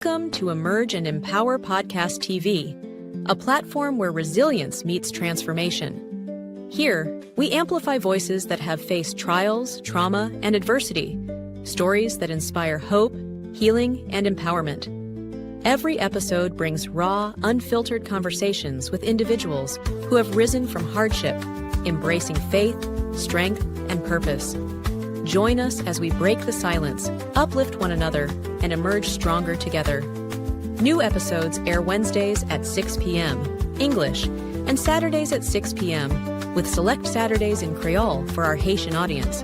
Welcome to Emerge and Empower Podcast TV, a platform where resilience meets transformation. Here, we amplify voices that have faced trials, trauma, and adversity, stories that inspire hope, healing, and empowerment. Every episode brings raw, unfiltered conversations with individuals who have risen from hardship, embracing faith, strength, and purpose. Join us as we break the silence, uplift one another, and emerge stronger together. New episodes air Wednesdays at 6 p.m. English and Saturdays at 6 p.m. with select Saturdays in Creole for our Haitian audience.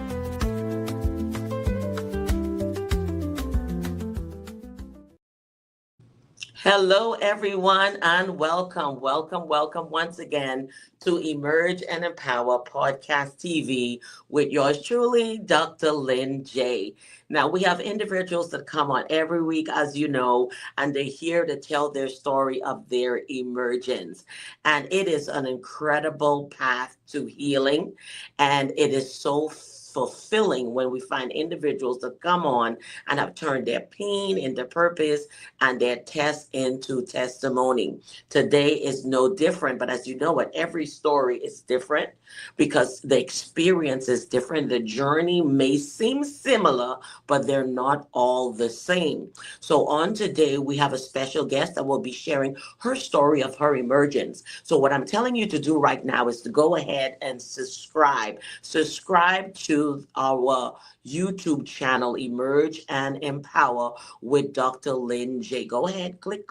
Hello, everyone, and welcome once again to Emerge and Empower Podcast TV with yours truly, Dr. Lynn J. Now, we have individuals that come on every week, as you know, and they're here to tell their story of their emergence. And it is an incredible path to healing, and it is so fulfilling when we find individuals that come on and have turned their pain into purpose and their test into testimony. Today is no different, but as you know what, every story is different because the experience is different. The journey may seem similar, but they're not all the same. So on today, we have a special guest that will be sharing her story of her emergence. So what I'm telling you to do right now is to go ahead and subscribe. Subscribe to our YouTube channel, Emerge and Empower with Dr. Lynn J. Go ahead, click.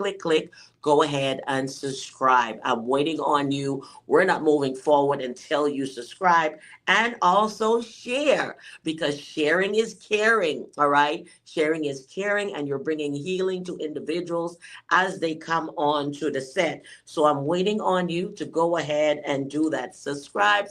Go ahead and subscribe. I'm waiting on you. We're not moving forward until you subscribe and also share, because sharing is caring, all right? Sharing is caring, and you're bringing healing to individuals as they come on to the set. So I'm waiting on you to go ahead and do that. Subscribe.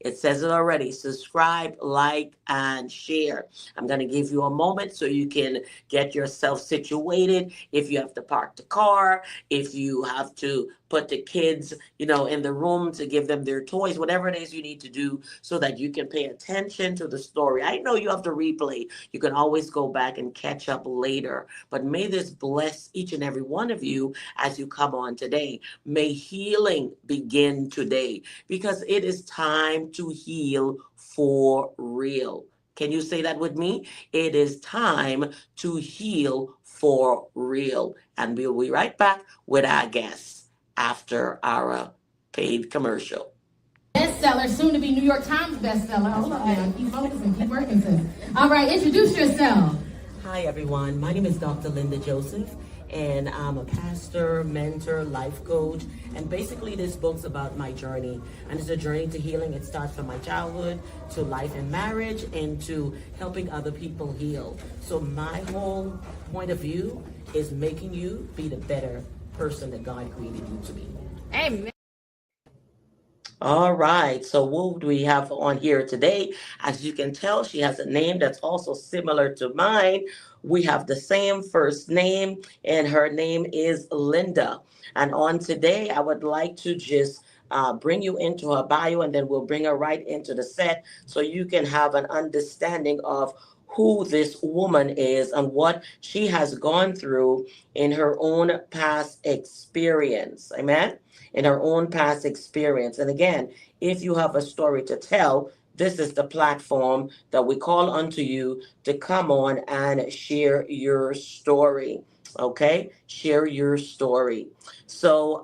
It says it already. Subscribe, like, and share. I'm going to give you a moment so you can get yourself situated. If you have to park the car, if you have to put the kids, in the room to give them their toys, whatever it is you need to do so that you can pay attention to the story. I know you have to replay. You can always go back and catch up later. But may this bless each and every one of you as you come on today. May healing begin today, because it is time to heal for real. Can you say that with me? It is time to heal for real. And we'll be right back with our guests after our paid commercial. Bestseller, soon to be New York Times bestseller. Hold on now, keep focusing, keep working, sis. All right, introduce yourself. Hi, everyone. My name is Dr. Linda Joseph, and I'm a pastor, mentor, life coach. And basically, this book's about my journey. And it's a journey to healing. It starts from my childhood to life and marriage and to helping other people heal. So my whole point of view is making you be the better person that God created you to be. Amen. All right, so what do we have on here today? As you can tell, she has a name that's also similar to mine. We have the same first name, and her name is Linda. And on today, I would like to just bring you into her bio, and then we'll bring her right into the set so you can have an understanding of who this woman is and what she has gone through in her own past experience. Amen? In her own past experience. And again, if you have a story to tell, this is the platform that we call unto you to come on and share your story. Okay? Share your story. So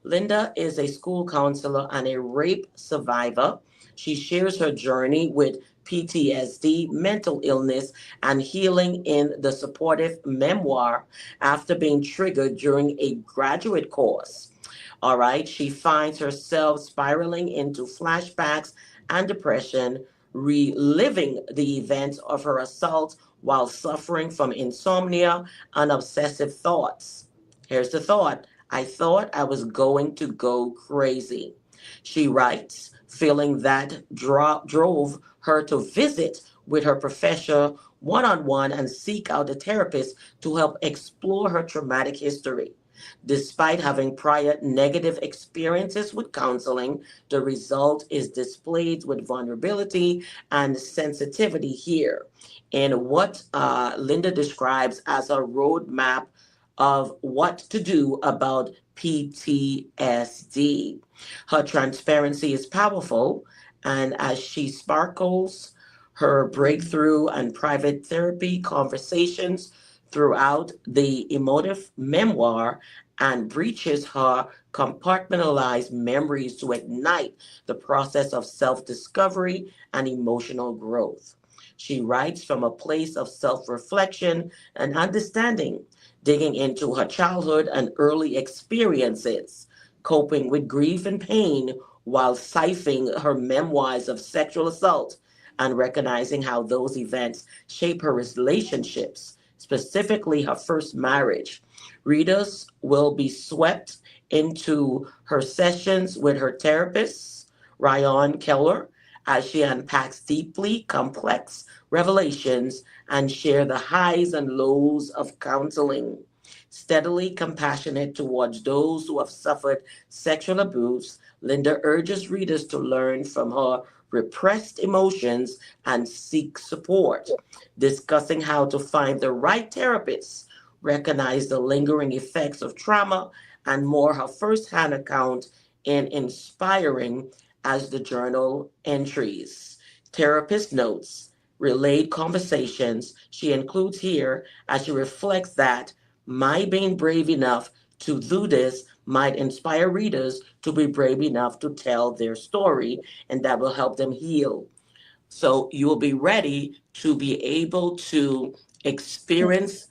Linda is a school counselor and a rape survivor. She shares her journey with PTSD, mental illness, and healing in the supportive memoir after being triggered during a graduate course. All right, she finds herself spiraling into flashbacks and depression, reliving the events of her assault while suffering from insomnia and obsessive thoughts. Here's the thought. I thought I was going to go crazy. She writes, feeling that drove her to visit with her professor one-on-one and seek out a therapist to help explore her traumatic history. Despite having prior negative experiences with counseling, the result is displayed with vulnerability and sensitivity here in what Linda describes as a roadmap of what to do about PTSD. Her transparency is powerful, and as she sparkles her breakthrough and private therapy conversations throughout the emotive memoir and breaches her compartmentalized memories to ignite the process of self discovery and emotional growth. She writes from a place of self reflection and understanding, digging into her childhood and early experiences, coping with grief and pain while siphoning her memoirs of sexual assault and recognizing how those events shape her relationships, specifically her first marriage. Readers will be swept into her sessions with her therapist, Ryan Keller, as she unpacks deeply complex revelations and share the highs and lows of counseling. Steadily compassionate towards those who have suffered sexual abuse, Linda urges readers to learn from her repressed emotions and seek support, discussing how to find the right therapist, recognize the lingering effects of trauma, and more her firsthand account in inspiring as the journal entries. Therapist notes, relayed conversations she includes here as she reflects that my being brave enough to do this might inspire readers to be brave enough to tell their story, and that will help them heal. So you will be ready to be able to experience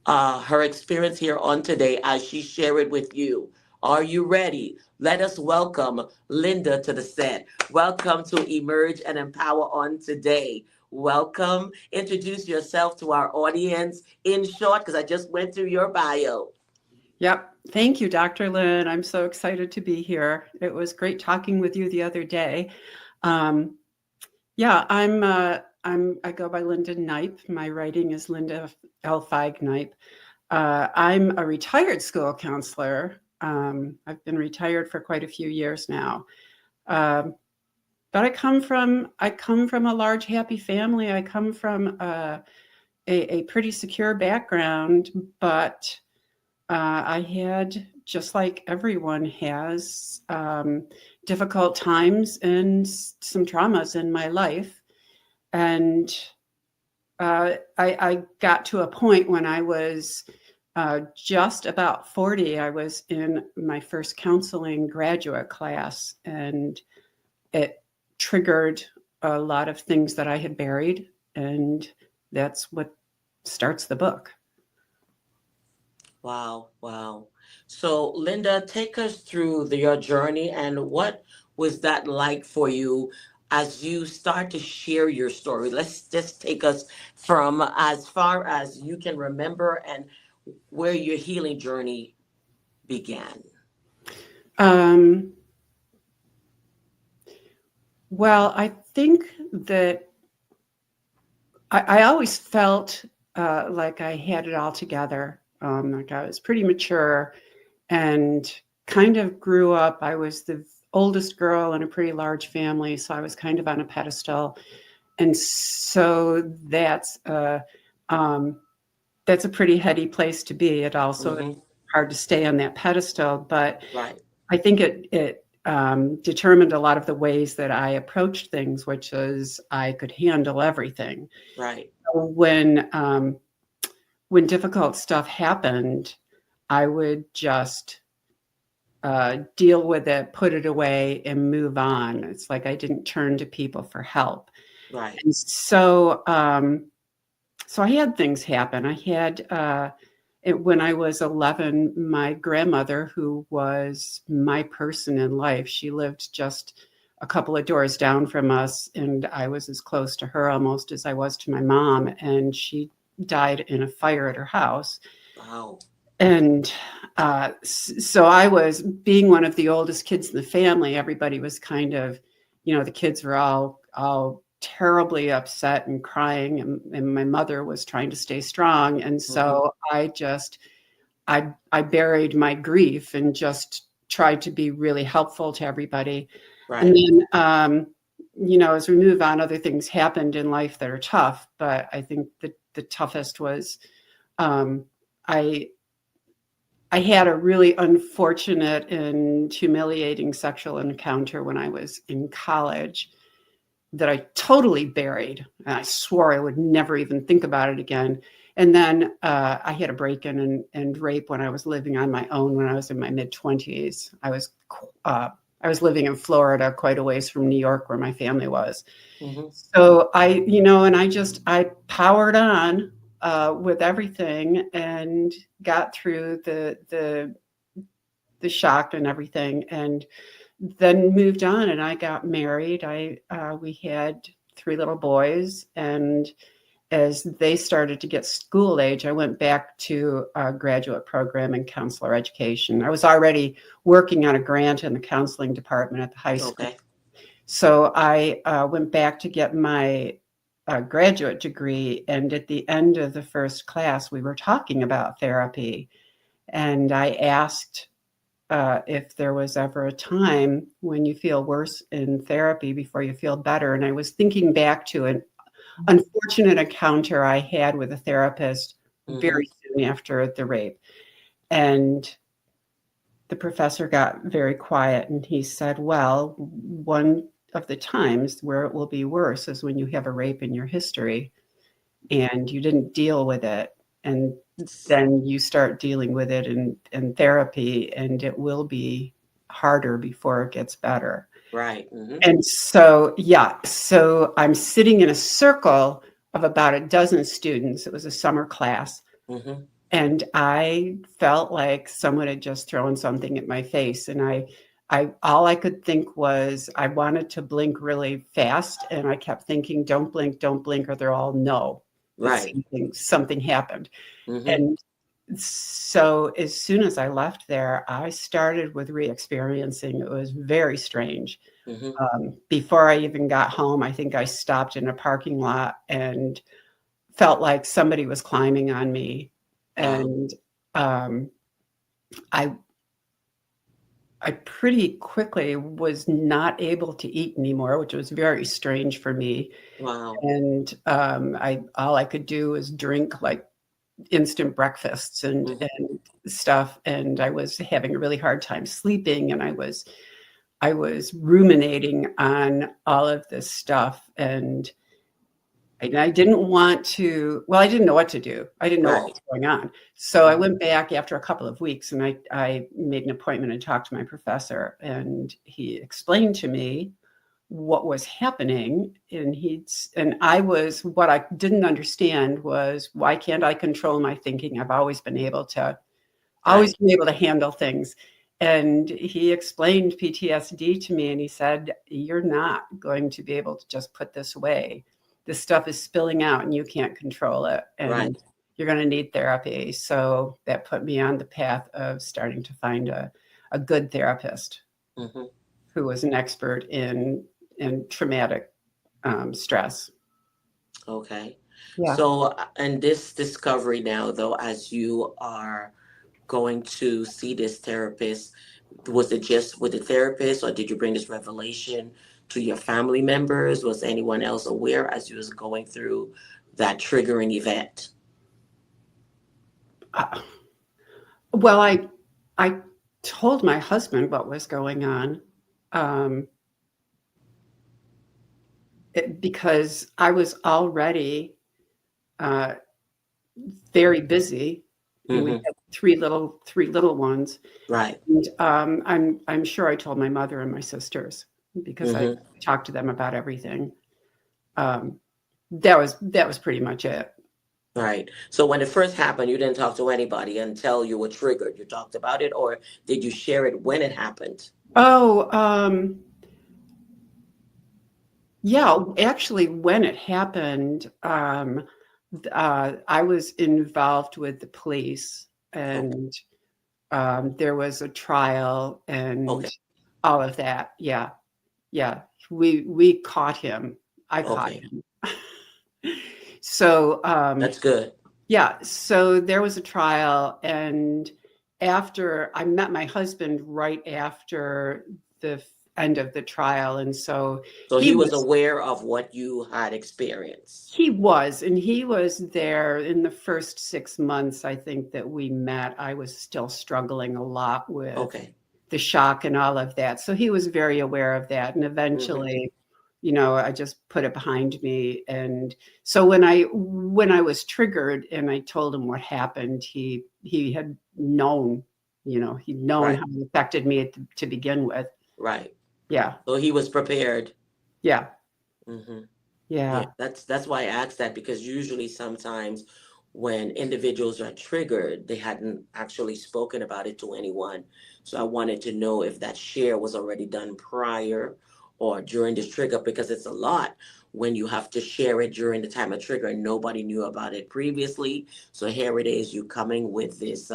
her experience here on today as she share it with you. Are you ready? Let us welcome Linda to the set. Welcome to Emerge and Empower on today. Welcome. Introduce yourself to our audience in short, because I just went through your bio. Yep. Thank you, Dr. Lynn. I'm so excited to be here. It was great talking with you the other day. Yeah, I go by Linda Knipe. My writing is Linda L5 Knipe. I'm a retired school counselor. I've been retired for quite a few years now. But I come from a large, happy family. I come from a pretty secure background, but I had, just like everyone has, difficult times and some traumas in my life. And I got to a point when I was just about 40. I was in my first counseling graduate class, and it triggered a lot of things that I had buried. And that's what starts the book. Wow, wow. So, Linda, take us through your journey and what was that like for you as you start to share your story? Let's just take us from as far as you can remember and where your healing journey began. Well, I think that I always felt like I had it all together. Like I was pretty mature and kind of grew up. I was the oldest girl in a pretty large family, so I was kind of on a pedestal. And so that's a pretty heady place to be. It also is hard to stay on that pedestal, but Right, I think it determined a lot of the ways that I approached things, which is I could handle everything. right, When difficult stuff happened, I would just deal with it, put it away, and move on. It's like I didn't turn to people for help. right. And so I had things happen. I had when I was 11, my grandmother, who was my person in life, she lived just a couple of doors down from us, and I was as close to her almost as I was to my mom, and she died in a fire at her house. Wow. And so I was, being one of the oldest kids in the family, everybody was kind of, the kids were all terribly upset and crying, and my mother was trying to stay strong. And so I just I buried my grief and just tried to be really helpful to everybody. Right. And then, as we move on, other things happened in life that are tough. But I think the toughest was I had a really unfortunate and humiliating sexual encounter when I was in college that I totally buried. And I swore I would never even think about it again. And then I had a break-in and rape when I was living on my own when I was in my mid-20s. I was living in Florida, quite a ways from New York, where my family was. Mm-hmm. So I powered on with everything and got through the shock and everything, and then moved on. And I got married. We had 3 little boys, and as they started to get school age, I went back to a graduate program in counselor education. I was already working on a grant in the counseling department at the high school. Okay. So I went back to get my graduate degree. And at the end of the first class, we were talking about therapy. And I asked if there was ever a time when you feel worse in therapy before you feel better. And I was thinking back to an unfortunate encounter I had with a therapist very soon after the rape. And the professor got very quiet and he said, well, one of the times where it will be worse is when you have a rape in your history and you didn't deal with it. And then you start dealing with it in therapy, and it will be harder before it gets better. Right. Mm-hmm. And so I'm sitting in a circle of about a dozen students. It was a summer class. Mm-hmm. And I felt like someone had just thrown something at my face. And I all I could think was I wanted to blink really fast. And I kept thinking, don't blink, or they'll all know that something happened. Mm-hmm. And so as soon as I left there, I started with re-experiencing. It was very strange. Mm-hmm. Before I even got home, I think I stopped in a parking lot and felt like somebody was climbing on me. And I pretty quickly was not able to eat anymore, which was very strange for me. Wow. And all I could do was drink like instant breakfasts and stuff. And I was having a really hard time sleeping, and I was ruminating on all of this stuff. And I didn't want to, I didn't know what to do. I didn't know what was going on. So I went back after a couple of weeks, and I made an appointment and talked to my professor, and he explained to me what was happening. And what I didn't understand was, why can't I control my thinking? I've always been able to handle things. And he explained PTSD to me, and he said, you're not going to be able to just put this away. This stuff is spilling out and you can't control it. And you're going to need therapy. So that put me on the path of starting to find a good therapist who was an expert in traumatic stress. Okay. Yeah. So, and this discovery now, though, as you are going to see this therapist, was it just with the therapist, or did you bring this revelation to your family members? Was anyone else aware as you was going through that triggering event? Well, I told my husband what was going on because I was already very busy. And we had three little ones. Right. And I'm sure I told my mother and my sisters, because I talked to them about everything. That was pretty much it. Right. So when it first happened, you didn't talk to anybody until you were triggered. You talked about it, or did you share it when it happened? Oh, yeah. Actually, when it happened, I was involved with the police, and there was a trial and all of that. Yeah. We caught him. I caught him. So that's good. Yeah, so there was a trial, and after I met my husband right after the end of the trial, and so So he he was was aware of what you had experienced. and he was there in the first 6 months, I think, that we met. I was still struggling a lot with Okay. the shock and all of that. So he was very aware of that. And Hmm. eventually, I just put it behind me. And so when I was triggered and I told him what happened, he had known, he'd known Right. how it affected me to begin with. Right. Yeah. So he was prepared. Yeah. Hmm. Yeah, Yeah. that's why I asked that, because usually sometimes when individuals are triggered, they hadn't actually spoken about it to anyone. So I wanted to know if that share was already done prior or during this trigger, because it's a lot when you have to share it during the time of trigger and nobody knew about it previously. So here it is, you coming with this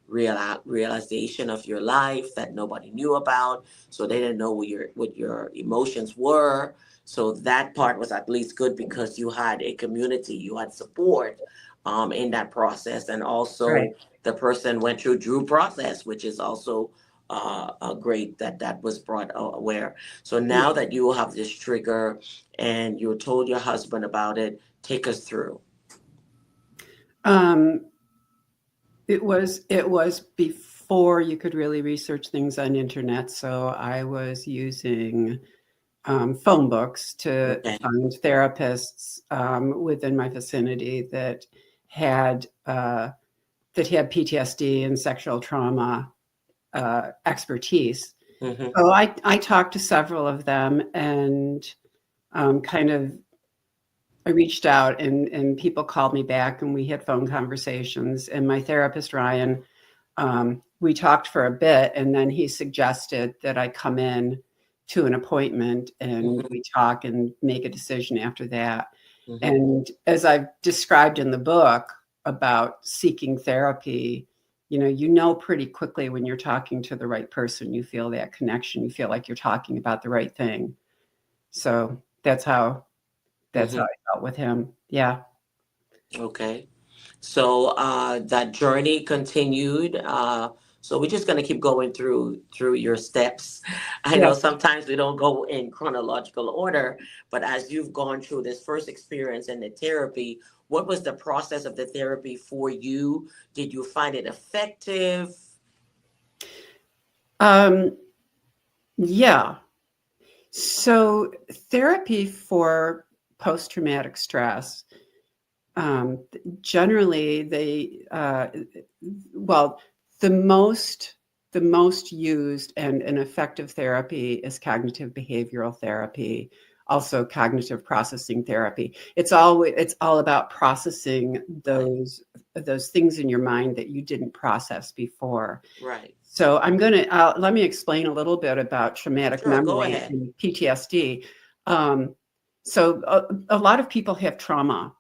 realization of your life that nobody knew about. So they didn't know what your emotions were. So that part was at least good because you had a community, you had support in that process, and Right. also the person went through due process, which is also great that that was brought aware. So now that you have this trigger and you told your husband about it, take us through. Um, it was before you could really research things on internet. So I was using phone books to Okay. find therapists within my vicinity had that had PTSD and sexual trauma expertise. Mm-hmm. So I talked to several of them, and kind of I reached out, and people called me back, and we had phone conversations. And my therapist, Ryan, we talked for a bit, and then he suggested that I come in to an appointment and Mm-hmm. we talk and make a decision after that. Mm-hmm. And as I've described in the book about seeking therapy, pretty quickly when you're talking to the right person, you feel that connection, you feel like you're talking about the right thing. So that's how Mm-hmm. I felt with him. Yeah. Okay. So that journey continued. So we're just going to keep going through your steps. I Yeah. know sometimes we don't go in chronological order, but as you've gone through this first experience in the therapy, what was the process of the therapy for you? Did you find it effective? Um, yeah. So therapy for post-traumatic stress, um, generally well, the most the most used and effective therapy is cognitive behavioral therapy, also cognitive processing therapy. It's all about processing Right, those things in your mind that you didn't process before. right. So let me explain a little bit about traumatic Sure, go memory ahead. and PTSD. Um, so a lot of people have trauma,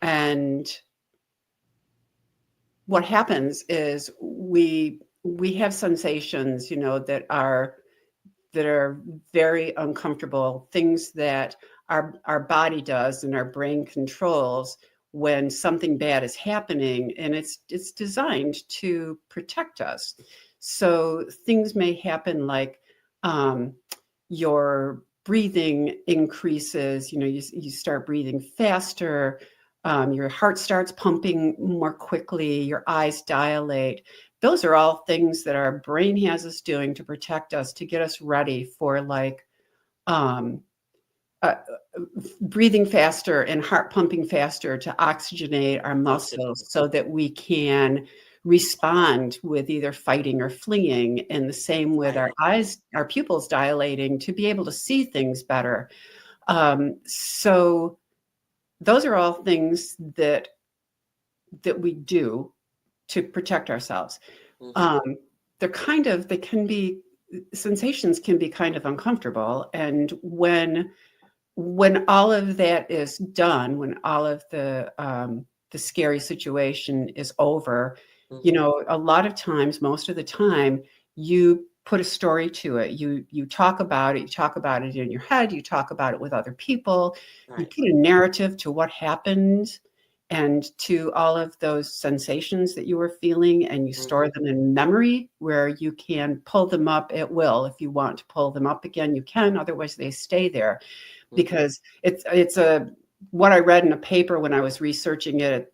and what happens is we have sensations, that are very uncomfortable, things that our body does and our brain controls when something bad is happening, and it's designed to protect us. So things may happen like um, your breathing increases, you start breathing faster, your heart starts pumping more quickly, your eyes dilate. Those are all things that our brain has us doing to protect us, to get us ready for um, uh, breathing faster and heart pumping faster to oxygenate our Oxygen. muscles so that we can respond with either fighting or fleeing. And the same with our Right. eyes, our pupils dilating to be able to see things better. So those are all things that we do to protect ourselves. Mm-hmm. Um, they can be, sensations can be kind of uncomfortable. And when all of that is done, when all of the scary situation is over, Mm-hmm. a lot of times, most of the time, you put a story to it. You talk about it. You talk about it in your head. You talk about it with other people. You Right. put a narrative to what happened, and to all of those sensations that you were feeling, and you store them in memory where you can pull them up at will. If you want to pull them up again, you can. Otherwise, they stay there, because it's what I read in a paper when I was researching it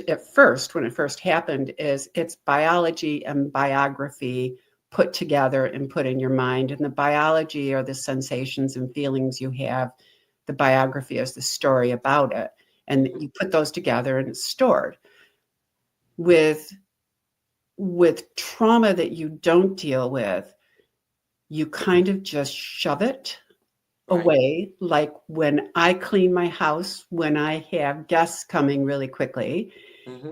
at first, when it first happened, is it's biology and biography put together and put in your mind. And the biology are the sensations and feelings you have. The biography is the story about it. And you put those together and it's stored. With trauma that you don't deal with, you kind of just shove it away. Like when I clean my house, when I have guests coming really quickly,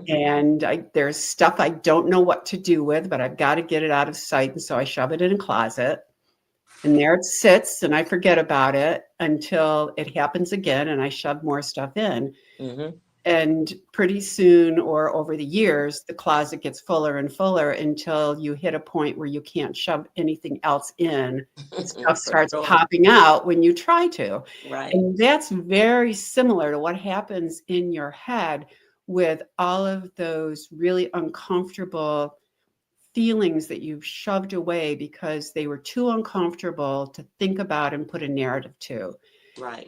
and there's stuff I don't know what to do with, but I've got to get it out of sight. And so I shove it in a closet, and there it sits, and I forget about it until it happens again, and I shove more stuff in. And pretty soon, or over the years, the closet gets fuller and fuller until you hit a point where you can't shove anything else in. Stuff starts popping out when you try to. And that's very similar to what happens in your head with all of those really uncomfortable feelings that you've shoved away because they were too uncomfortable to think about and put a narrative to.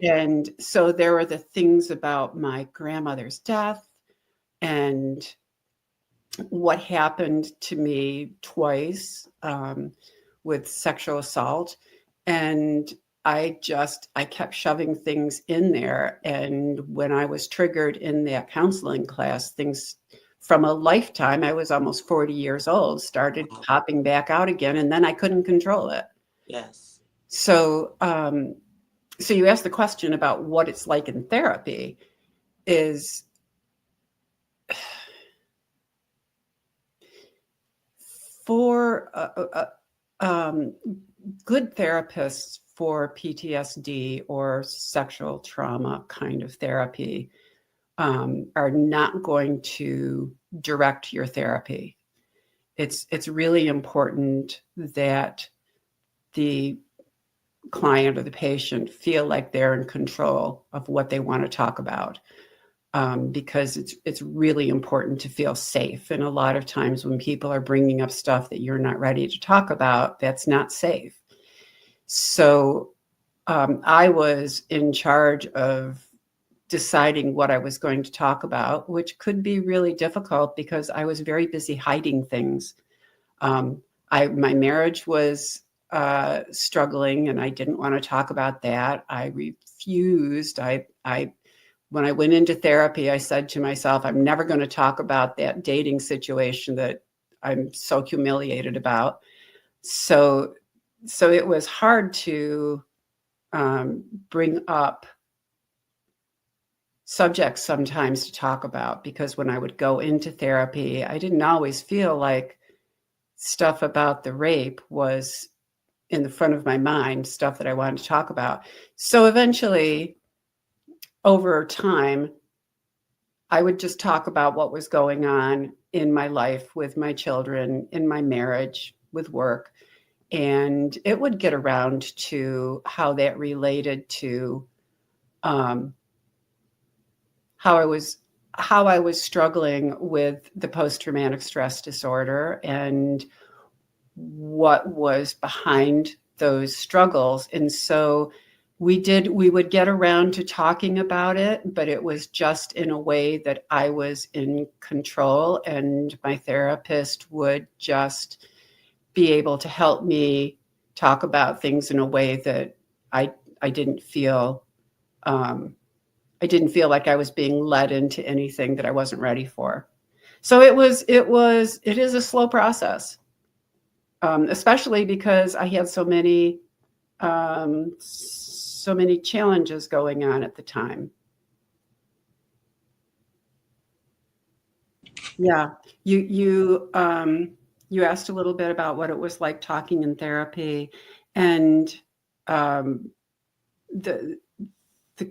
And so there were the things about my grandmother's death and what happened to me twice with sexual assault. And I kept shoving things in there. And when I was triggered in that counseling class, things from a lifetime, I was almost 40 years old, started popping back out again, and then I couldn't control it. So, so you asked the question about what it's like in therapy. Is for good therapists for PTSD or sexual trauma kind of therapy are not going to direct your therapy. It's really important that the client or the patient feel like they're in control of what they want to talk about, because it's really important to feel safe. And a lot of times when people are bringing up stuff that you're not ready to talk about, that's not safe. So I was in charge of deciding what I was going to talk about, which could be really difficult because I was very busy hiding things. My marriage was struggling, and I didn't want to talk about that. I refused. When I went into therapy, I said to myself, I'm never going to talk about that dating situation that I'm so humiliated about. So it was hard to bring up subjects sometimes to talk about, because when I would go into therapy, I didn't always feel like stuff about the rape was in the front of my mind, stuff that I wanted to talk about. So eventually, over time, I would just talk about what was going on in my life with my children, in my marriage, with work. And it would get around to how that related to how I was struggling with the post-traumatic stress disorder and what was behind those struggles. And so we would get around to talking about it, but it was just in a way that I was in control, and my therapist would just be able to help me talk about things in a way that I didn't feel like I was being led into anything that I wasn't ready for. So it is a slow process, especially because I had so many challenges going on at the time. Yeah, you asked a little bit about what it was like talking in therapy, and the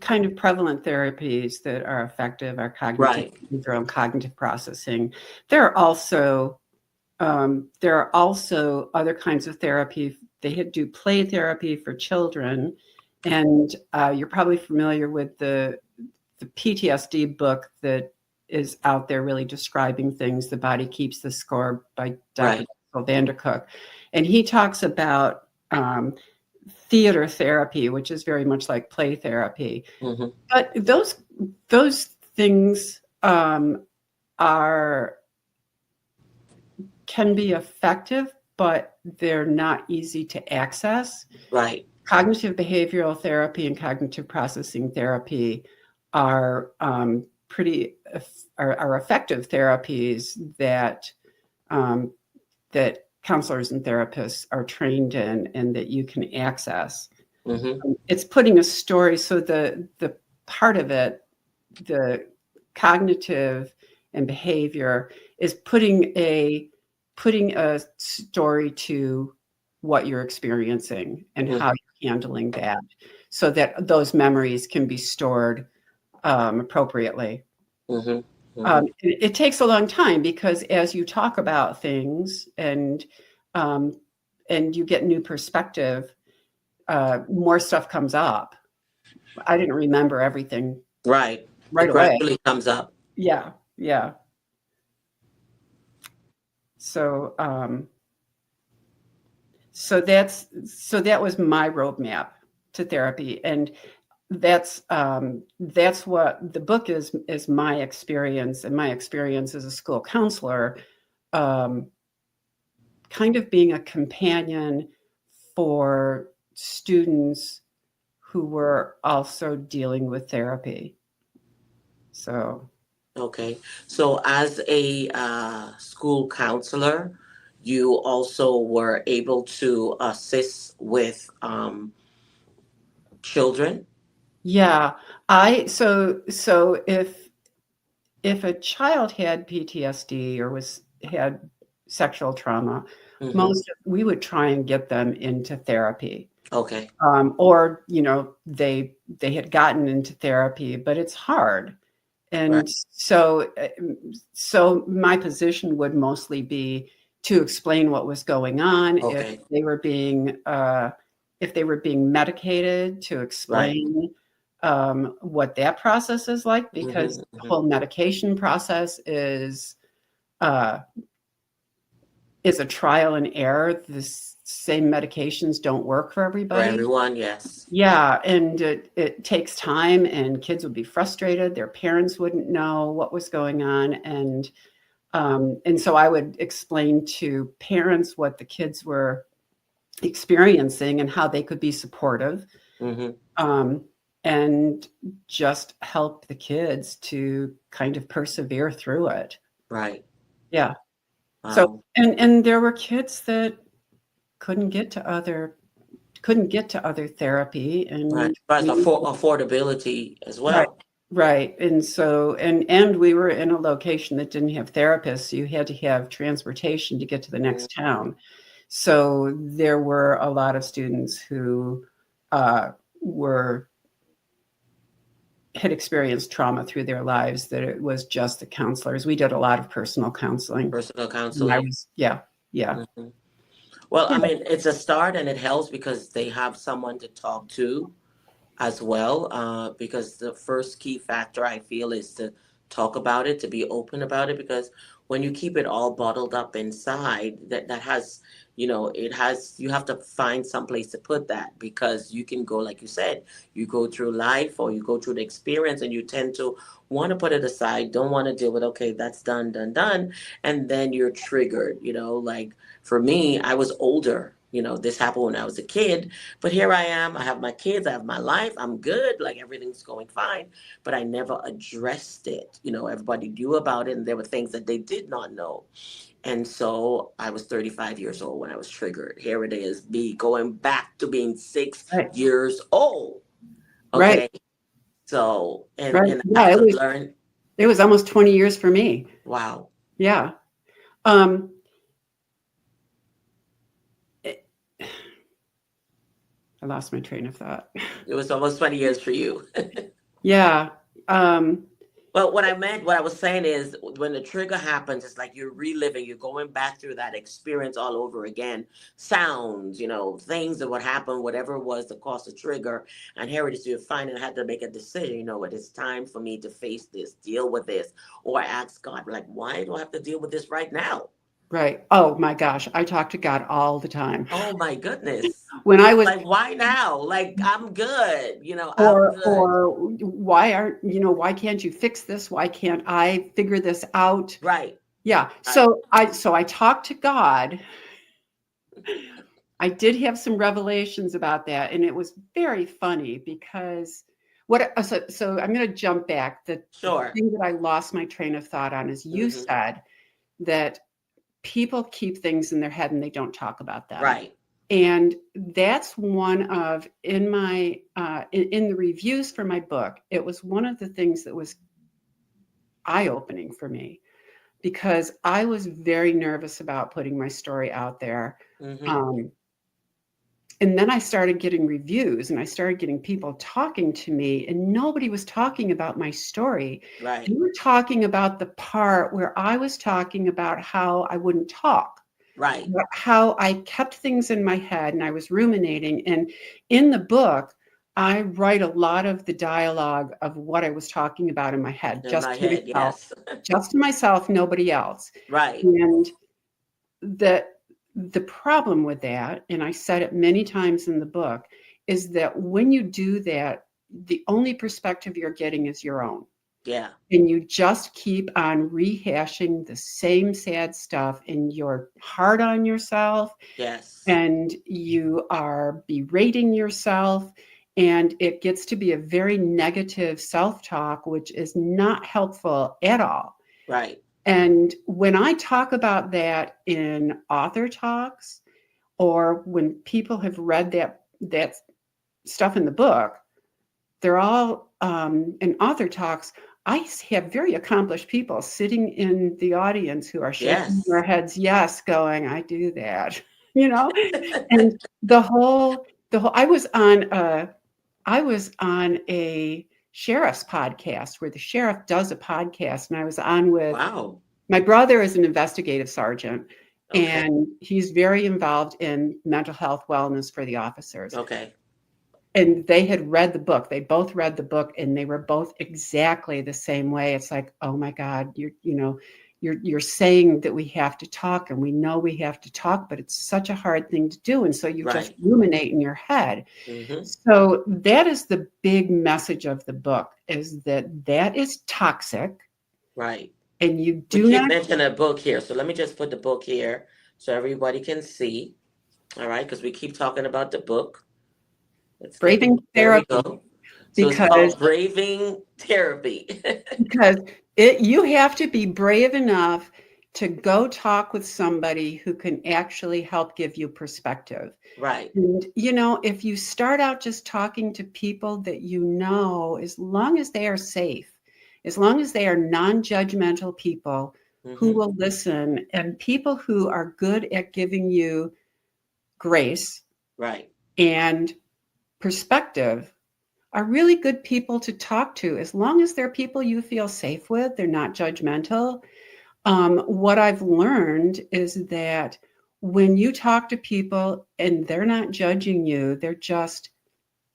kind of prevalent therapies that are effective are cognitive behavioral and cognitive processing. There are also other kinds of therapy. They do play therapy for children, and you're probably familiar with the PTSD book that is out there really describing things. The Body Keeps the Score by Dr. Right. Vandercook. And he talks about theater therapy, which is very much like play therapy. Mm-hmm. But those things can be effective, but they're not easy to access. Right. Cognitive behavioral therapy and cognitive processing therapy are effective therapies that that counselors and therapists are trained in and that you can access. Mm-hmm. It's putting a story. So the part of it, the cognitive and behavior, is putting a story to what you're experiencing and Mm-hmm. how you're handling that, so that those memories can be stored appropriately. Mm-hmm. Mm-hmm. It takes a long time, because as you talk about things and you get new perspective, more stuff comes up. I didn't remember everything Right. right It away. gradually comes up. Yeah. So that was my roadmap to therapy, and that's what the book is my experience, and my experience as a school counselor, kind of being a companion for students who were also dealing with therapy. So Okay. So as a school counselor, you also were able to assist with children. yeah, so if a child had PTSD or had sexual trauma, Mm-hmm. we would try and get them into therapy. Okay. Or they had gotten into therapy, but it's hard. Right. And so my position would mostly be to explain what was going on. Okay. If they were being medicated, to Right. explain what that process is like, because Mm-hmm. the Mm-hmm. whole medication process is a trial and error. The same medications don't work for For everybody. everyone, yes. Yeah, and it takes time, and kids would be frustrated. Their parents wouldn't know what was going on, and so I would explain to parents what the kids were experiencing and how they could be supportive, Mm-hmm. and just help the kids to kind of persevere through it. Right. Yeah. So Wow. and there were kids that couldn't get to other therapy, Right. and But affordability as right, well. right. And so, and we were in a location that didn't have therapists, so you had to have transportation to get to the next town. So there were a lot of students who had experienced trauma through their lives, that it was just the counselors. We did a lot of personal counseling. Personal And counseling. yeah. Mm-hmm. Well, I Yeah. mean, it's a start and it helps because they have someone to talk to as well. Because the first key factor I feel is to talk about it, to be open about it. Because when you keep it all bottled up inside, that has, you have to find some place to put that, because you can go, like you said, you go through life or you go through the experience and you tend to want to put it aside, don't want to deal with, okay, that's done. And then you're triggered, like for me, I was older. This happened when I was a kid, but here I am. I have my kids. I have my life. I'm good. Like everything's going fine. But I never addressed it. Everybody knew about it, and there were things that they did not know. And so I was 35 years old when I was triggered. Here it is, me going back to being 6 Right. years old. Right. Okay. So, Right. and I Yeah. have to learn. It was almost 20 years for me. Wow. Yeah. I lost my train of thought. It was almost 20 years for you. Yeah. Well, what I was saying is when the trigger happens, it's like you're reliving, you're going back through that experience all over again. Sounds, things that would happen, whatever it was that caused the trigger. And here it is, you're finding I had to make a decision, what it's time for me to face this, deal with this. Or I ask God, like, why do I have to deal with this right now? Right. Oh my gosh. I talk to God all the time. Oh my goodness. When I was Like, why now? Like, I'm good, I'm good. or why can't you fix this? Why can't I figure this out? Right. Yeah. So I talked to God. I did have some revelations about that, and it was very funny because so I'm going to jump back. The thing that I lost my train of thought on is you said that people keep things in their head and they don't talk about them. Right. And that's one of, in the reviews for my book, it was one of the things that was eye-opening for me because I was very nervous about putting my story out there. And then I started getting reviews and I started getting people talking to me, and nobody was talking about my story. Right. They were talking about the part where I was talking about how I wouldn't talk. Right. How I kept things in my head and I was ruminating. And in the book, I write a lot of the dialogue of what I was talking about in my head, just to myself, nobody else. Right. And the problem with that, and I said it many times in the book, is that when you do that, the only perspective you're getting is your own. Yeah. And you just keep on rehashing the same sad stuff, and you're hard on yourself. Yes. And you are berating yourself. And it gets to be a very negative self-talk, which is not helpful at all. Right. And when I talk about that in author talks, or when people have read that stuff in the book, they're all in author talks. I have very accomplished people sitting in the audience who are shaking their heads, yes, going, I do that, and the whole, I was on a sheriff's podcast where the sheriff does a podcast, and I was on with, my brother is an investigative sergeant, and he's very involved in mental health wellness for the officers. Okay. And they had read the book. They both read the book, and they were both exactly the same way. It's like, oh my God, you're saying that we have to talk, and we know we have to talk, but it's such a hard thing to do. And so you just ruminate in your head. So that is the big message of the book, is that is toxic. Right. And you do not mention a book here. So let me just put the book here so everybody can see. All right. Because we keep talking about the book. Braving Therapy. So it's called Braving Therapy. Because you have to be brave enough to go talk with somebody who can actually help give you perspective. Right. And, if you start out just talking to people that as long as they are safe, as long as they are non-judgmental people who will listen, and people who are good at giving you grace. Right. And perspective, are really good people to talk to, as long as they're people you feel safe with, they're not judgmental. What I've learned is that when you talk to people and they're not judging you, they're just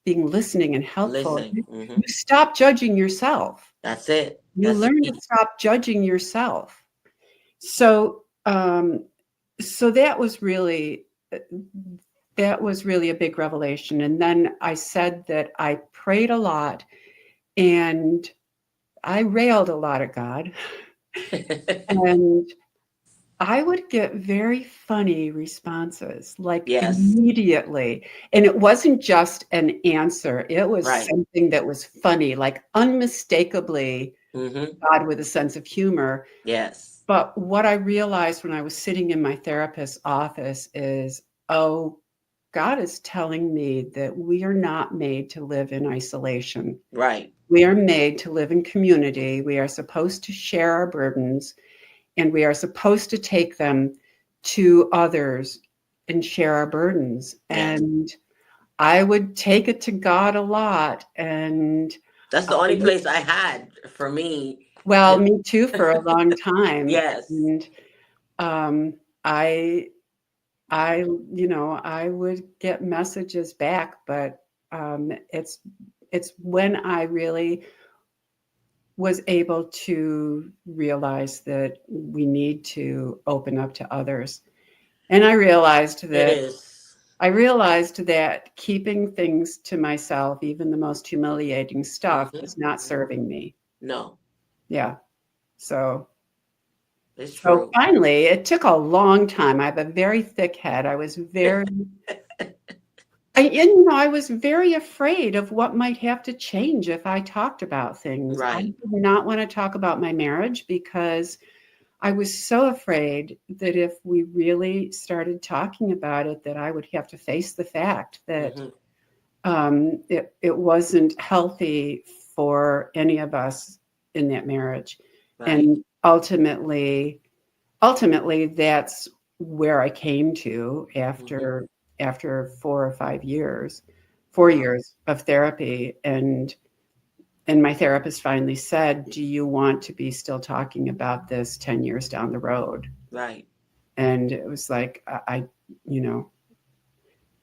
being listening and helpful. You stop judging yourself. That's it. You learn to stop judging yourself. So that was really a big revelation. And then I said that I prayed a lot and I railed a lot at God. And I would get very funny responses, like immediately. And it wasn't just an answer. It was something that was funny, like unmistakably God with a sense of humor. Yes. But what I realized when I was sitting in my therapist's office is, God is telling me that we are not made to live in isolation. Right. We are made to live in community. We are supposed to share our burdens, and we are supposed to take them to others and share our burdens. Yes. And I would take it to God a lot. And that's the only place I had for me Well, me too, for a long time. Yes. And I, I would get messages back, but it's when I really was able to realize that we need to open up to others. And It is. I realized that keeping things to myself, even the most humiliating stuff, Mhm, was not mhm. serving me. No, Yeah. So it's so true. finally, it took a long time. I have a very thick head. I was very I was very afraid of what might have to change if I talked about things. I Right. did not want to talk about my marriage because I was so afraid that if we really started talking about it, that I would have to face the fact that Hmm. it wasn't healthy for any of us in that marriage. Right. And ultimately, that's where I came to Hmm. after 4 or 5 years, four Wow. years of therapy, and my therapist finally said, "Do you want to be still talking about this 10 years down the road?" Right. And it was like you know,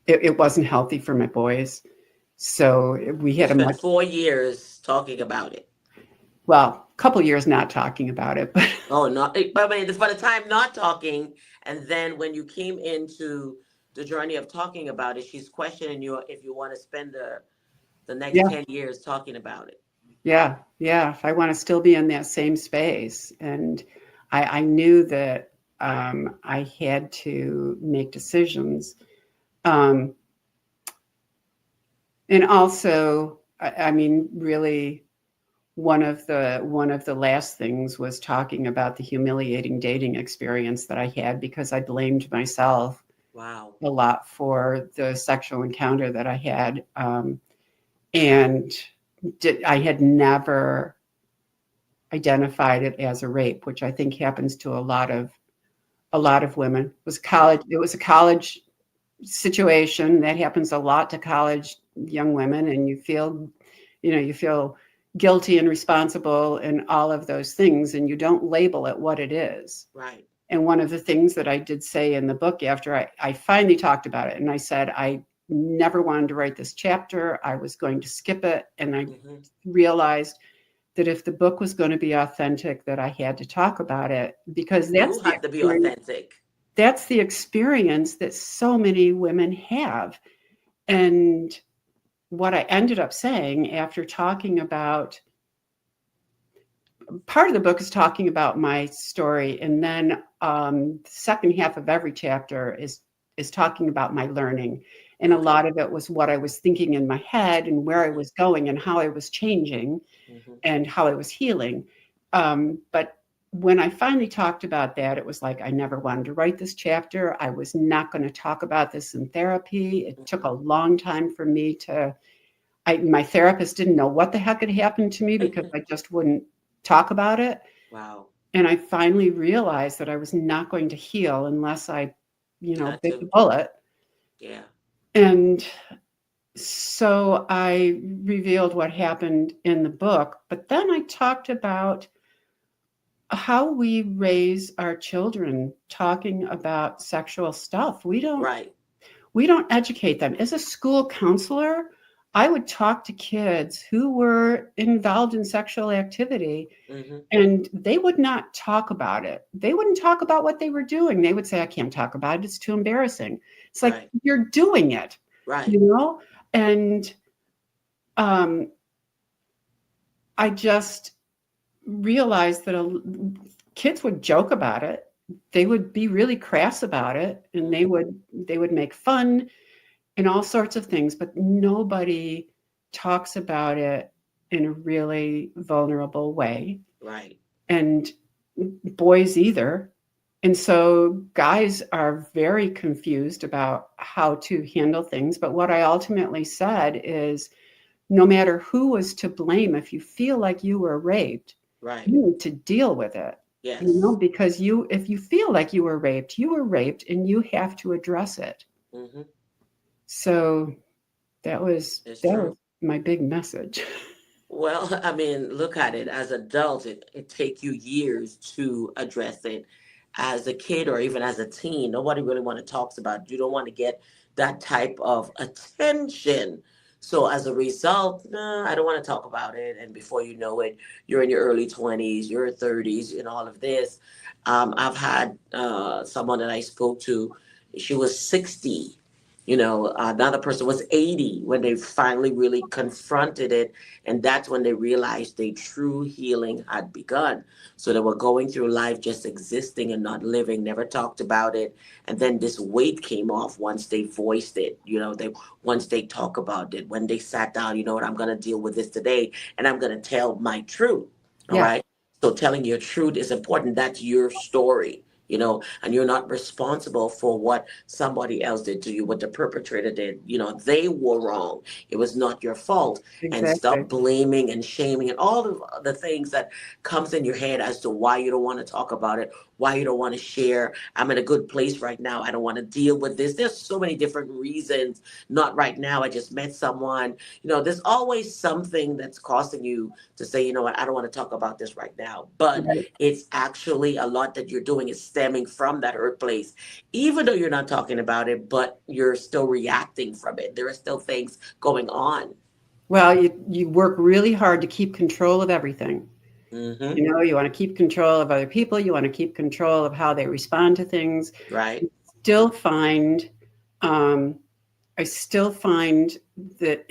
it wasn't healthy for my boys. So we You had a spent much 4 years talking about it. well, couple years not talking about it, but Oh, no. But I mean, by the time not talking, and then when you came into the journey of talking about it, she's questioning you if you want to spend the next yeah, 10 years talking about it. yeah. If I want to still be in that same space, and I knew that I had to make decisions, um, and also, I mean, really, one of the last things was talking about the humiliating dating experience that I had because I blamed myself Wow. a lot for the sexual encounter that I had, and I had never identified it as a rape, which I think happens to a lot of women. Yeah. It was a college situation that happens a lot to college young women, and you feel guilty and responsible and all of those things, and you don't label it what it is. Right. And one of the things that I did say in the book after I finally talked about it, and I said I never wanted to write this chapter. I was going to skip it, and I Hmm. realized that if the book was going to be authentic, that I had to talk about it because You do have to be authentic. that's the experience that so many women have. And what I ended up saying after talking about part of the book is talking about my story, and then the second half of every chapter is talking about my learning. And a Okay. lot of it was what I was thinking in my head and where I Hmm. was going and how I was changing Hmm. and how I was healing. But when I finally talked about that, it was like I never wanted to write this chapter. I was not going to talk about this in therapy. It took a Hmm. long time for me to. My therapist didn't know what the heck had happened to me because I just wouldn't talk about it. Wow. And I finally realized that I was not going to heal unless I, Had bit the to. bullet. Yeah. And so I revealed what happened in the book, but then I talked about how we raise our children talking about sexual stuff. Right. We don't educate them. As a school counselor, I would talk to kids who were involved in sexual activity, Hmm. and they would not talk about it. They wouldn't talk about what they were doing. They would say, I can't talk about it. It's too embarrassing. It's like, Right. you're doing it, Right. you know? And um, I just realized that kids would joke about it. They would be really crass about it, and they Hmm. would make fun and all sorts of things, but nobody talks about it in a really vulnerable way, Right. and boys either. And so guys are very confused about how to handle things. But what I ultimately said is no matter who was to blame, if you feel like you were raped, Right. you need to deal with it. Yes. Because if you feel like you were raped and you have to address it. Hmm. So that was It's that was true. my big message. Well, I mean, look at it. As adults, it take you years to address it. As a kid or even as a teen, nobody really want to talk about it. You don't want to get that type of attention. So as a result, nah, I don't want to talk about it. And before you know it, you're in your early 20s, your 30s, and all of this. I've had someone that I spoke to, she was 60. Another person was 80 when they finally really confronted it, and that's when they realized their true healing had begun. So they were going through life just existing and not living, never talked about it. And then this weight came off once they voiced it. They once they talk about it, when they sat down, you know what, I'm gonna deal with this today and I'm gonna tell my truth. All Yeah, right. So telling your truth is important. That's your story. And you're not responsible for what somebody else did to you, what the perpetrator did. They were wrong. It was not your fault. And exactly. stop blaming and shaming and all of the things that comes in your head as to why you don't want to talk about it, why you don't want to share. I'm in a good place right now. I don't want to deal with this. There's so many different reasons. Not right now. I just met someone. There's always something that's causing you to say, you know what, I don't want to talk about this right now. But Right. it's actually a lot that you're doing is stemming from that hurt place, even though you're not talking about it, but you're still reacting from it. There are still things going on. Well, you work really hard to keep control of everything. Mm-hmm. You want to keep control of other people. You want to keep control of how they respond to things. Right. Still find, um, I still find that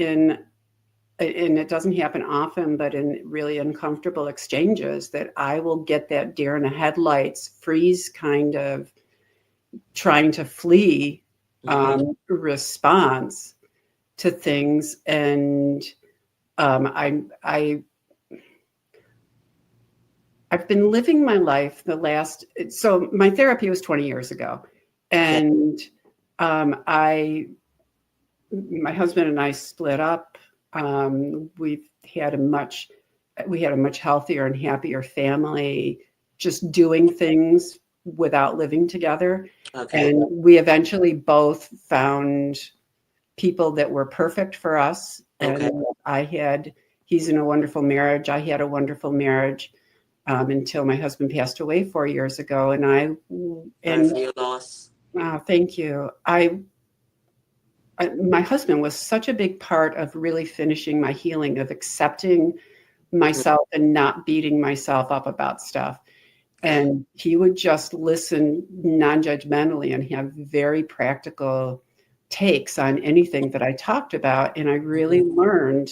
and it doesn't happen often, but in really uncomfortable exchanges, that I will get that deer in the headlights, freeze kind of trying to flee Mm-hmm. response to things. And I I've been living my life so my therapy was 20 years ago. Okay. And my husband and I split up. We've had we had a much healthier and happier family, just doing things without living together. Okay. And we eventually both found people that were perfect for us. Okay. And he's in a wonderful marriage. I had a wonderful marriage until my husband passed away 4 years ago. Sorry for your loss. Thank you. My husband was such a big part of really finishing my healing, of accepting myself and not beating myself up about stuff. And he would just listen non-judgmentally and have very practical takes on anything that I talked about. And I really learned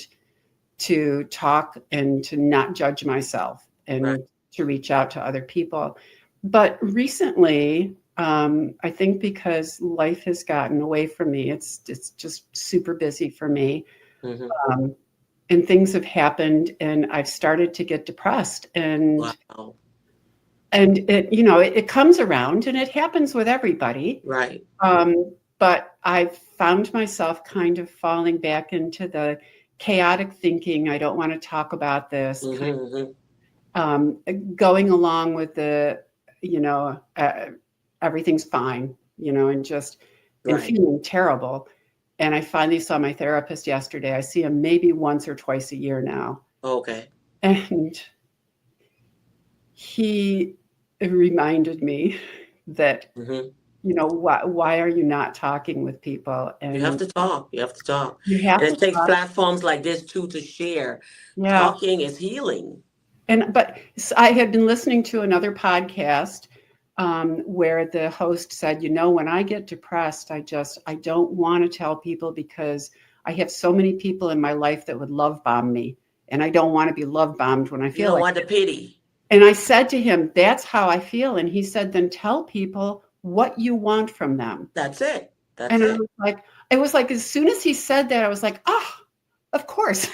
to talk and to not judge myself and Right. to reach out to other people. But recently, I think because life has gotten away from me, it's just super busy for me. Mm-hmm. And things have happened and I've started to get depressed. Wow. And it comes around and it happens with everybody. Right. But I've found myself kind of falling back into the chaotic thinking. I don't want to talk about this. Mm-hmm. Mm-hmm. Going along with everything's fine, and Right. feeling terrible. And I finally saw my therapist yesterday. I see him maybe once or twice a year now. Okay. And he reminded me that, Mm-hmm. why are you not talking with people? And You have to talk. You have to talk. you have And to it takes talk. platforms like this too to share. Yeah. Talking is healing. But I had been listening to another podcast where the host said, when I get depressed, I don't want to tell people because I have so many people in my life that would love bomb me. And I don't want to be love bombed when I You feel don't like want the pity. And I said to him, that's how I feel. And he said, then tell people what you want from them. That's it. That's And it. it was like, as soon as he said that, I was like, of course.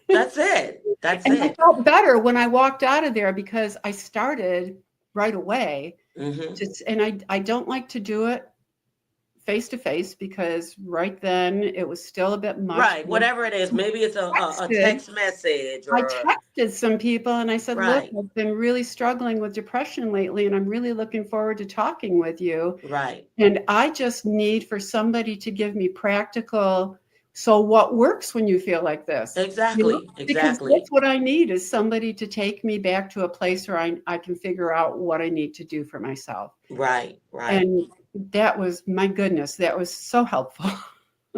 That's it. That's And I it. felt better when I walked out of there because I started right away. Mm-hmm. And I don't like to do it face to face because right then it was still a bit much. Right. Whatever it is. Maybe it's a text message I or texted some people and I said, right. look, I've been really struggling with depression lately and I'm really looking forward to talking with you. Right. And I just need for somebody to give me practical So what works when you feel like this? Exactly. Because Exactly. that's what I need, is somebody to take me back to a place where I can figure out what I need to do for myself. Right. Right. And that was, my goodness, that was so helpful.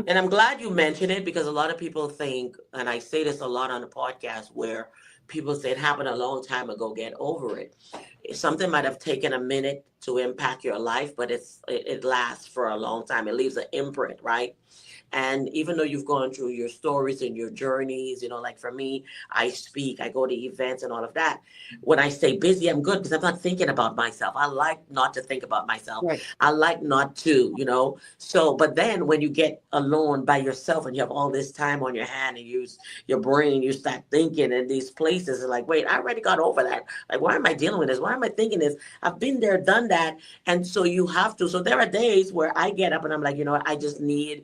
And I'm glad you mentioned it, because a lot of people think, and I say this a lot on the podcast, where people say it happened a long time ago, get over it. Something might have taken a minute to impact your life, but it lasts for a long time. It leaves an imprint, right? And even though you've gone through your stories and your journeys, like for me, I speak, I go to events and all of that. When I stay busy, I'm good, because I'm not thinking about myself. I like not to think about myself. Right. I like not to. So, but then when you get alone by yourself and you have all this time on your hand and use your brain, you start thinking in these places and like, wait, I already got over that. Like, why am I dealing with this? Why am I thinking this? I've been there, done that. And so you have to. So there are days where I get up and I'm like, you know what? I just need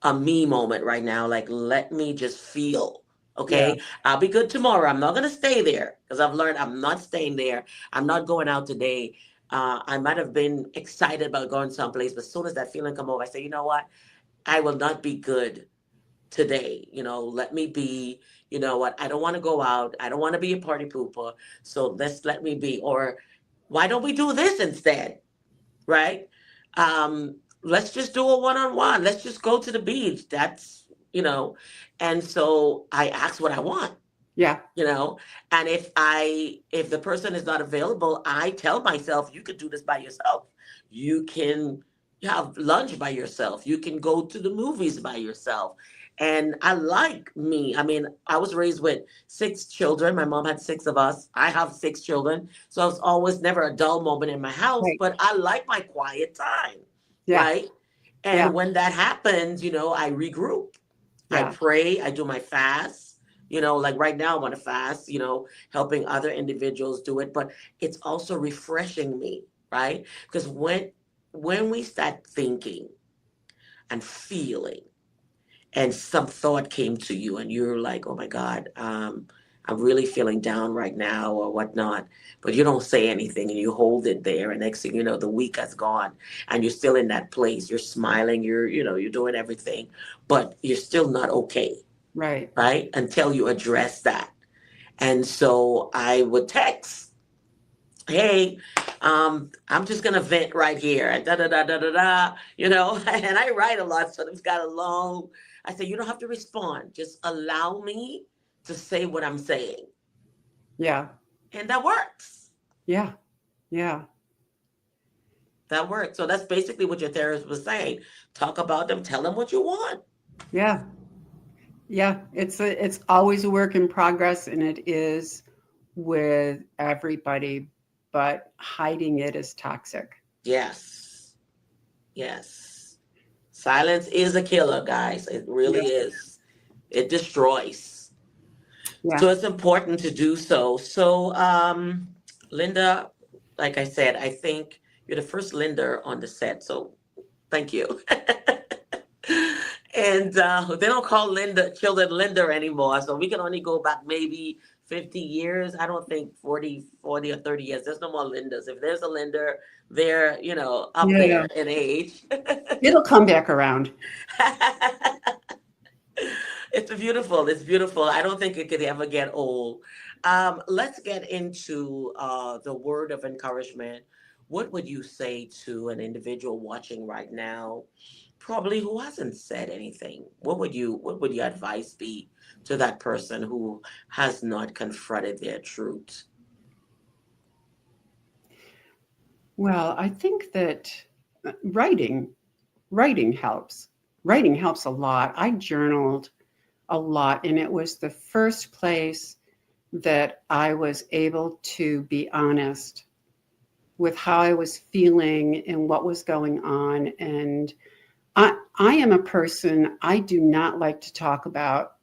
a me moment right now. Like, let me just feel. Yeah. Okay. I'll be good tomorrow. I'm not going to stay there, because I've learned I'm not staying there. I'm not going out today. I might have been excited about going someplace, but as soon as that feeling come over, I say, you know what? I will not be good today. Let me be. You know what? I don't want to go out. I don't want to be a party pooper. So let me be. Or why don't we do this instead? Right? Let's just do a one-on-one. Let's just go to the beach. And so I ask what I want, Yeah. and if the person is not available, I tell myself, you could do this by yourself. You can have lunch by yourself. You can go to the movies by yourself. And I like me. I mean, I was raised with 6 children. My mom had 6 of us. I have 6 children. So it's always never a dull moment in my house, Right. but I like my quiet time. Yeah. Right. Yeah. And when that happens, I regroup. I Yeah. pray. I do my fast. Like right now, I want to fast, helping other individuals do it. But it's also refreshing me, right? Because when we start thinking and feeling, and some thought came to you and you're like, oh my God, I'm really feeling down right now or whatnot, but you don't say anything and you hold it there. And next thing you know, the week has gone and you're still in that place. You're smiling, you're doing everything, but you're still not okay, Right. right? Until you address that. And so I would text, hey, I'm just gonna vent right here, and da da da da da da, and I write a lot, so it's got a long. I say, you don't have to respond, just allow me to say what I'm saying, Yeah. and that works. Yeah. Yeah. That works. So that's basically what your therapist was saying. Talk about them, tell them what you want. Yeah. Yeah. It's always a work in progress, and it is with everybody, but hiding it is toxic. Yes, yes. Silence is a killer, guys. It really Yeah. is. It destroys. Yeah. So it's important to do so. So, Linda, like I said, I think you're the first Linda on the set. So thank you. And they don't call children Linda anymore. So we can only go back maybe 50 years. I don't think 40 or 30 years. There's no more Lindas. If there's a Linda, they're, up Yeah. there in age. It'll come back around. It's beautiful. It's beautiful. I don't think it could ever get old. Let's get into the word of encouragement. What would you say to an individual watching right now, probably who hasn't said anything? What would your advice be to that person who has not confronted their truth? Well, I think that writing helps. Writing helps a lot. I journaled a lot, and it was the first place that I was able to be honest with how I was feeling and what was going on. And I am a person, I do not like to talk about